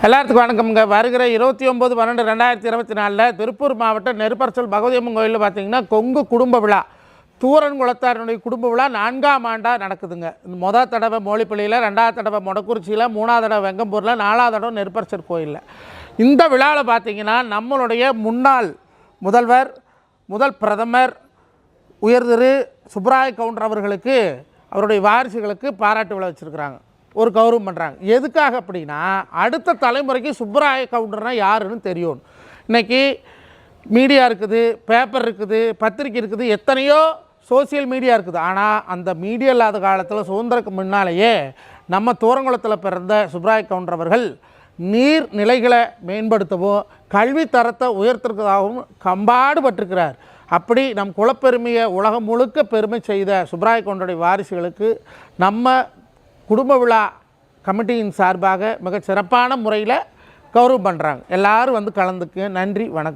எல்லாத்துக்கும் வணக்கம்ங்க. வருகிற 29/12/2024 திருப்பூர் மாவட்ட நெருப்பரசல் பகவதியம்மன் கோயிலில் பார்த்தீங்கன்னா கொங்கு குடும்ப விழா, தூரன் குலத்தாரனுடைய குடும்ப விழா 4ஆம் ஆண்டாக நடக்குதுங்க. மொதல் தடவை மோலிப்பள்ளியில், 2வது தடவை மொடக்குறிச்சியில், 3வது தடவை வெங்கம்பூரில், 4வது தடவை நெருப்பரசல் கோயிலில். இந்த விழாவில் பார்த்தீங்கன்னா நம்மளுடைய முன்னாள் முதல்வர், முதல் பிரதமர் உயர்திரு சுப்பராய கவுண்டர் அவர்களுக்கு, அவருடைய வாரிசுகளுக்கு பாராட்டு விழா வச்சுருக்கிறாங்க, ஒரு கௌரவம் பண்ணுறாங்க. எதுக்காக அப்படின்னா, அடுத்த தலைமுறைக்கு சுப்பராய கவுண்டர்னால் யாருன்னு தெரியும். இன்றைக்கி மீடியா இருக்குது, பேப்பர் இருக்குது, பத்திரிக்கை இருக்குது, எத்தனையோ சோசியல் மீடியா இருக்குது. ஆனால் அந்த மீடியா இல்லாத காலத்தில் சுதந்திரக்கு முன்னாலேயே நம்ம தூரங்குளத்தில் பிறந்த சுப்பராய கவுண்டர் அவர்கள் நீர் நிலைகளை மேம்படுத்தவும் கல்வி தரத்தை உயர்த்துறதாகவும் கம்பாடுபட்டிருக்கிறார். அப்படி நம் குலப்பெருமையை உலகம் முழுக்க பெருமை செய்த சுப்பராய கவுண்டருடைய வாரிசுகளுக்கு நம்ம குடும்ப விழா கமிட்டியின் சார்பாக மிக சிறப்பான முறையில் கௌரவம் பண்ணுறாங்க. எல்லோரும் வந்து கலந்துக்கு. நன்றி, வணக்கம்.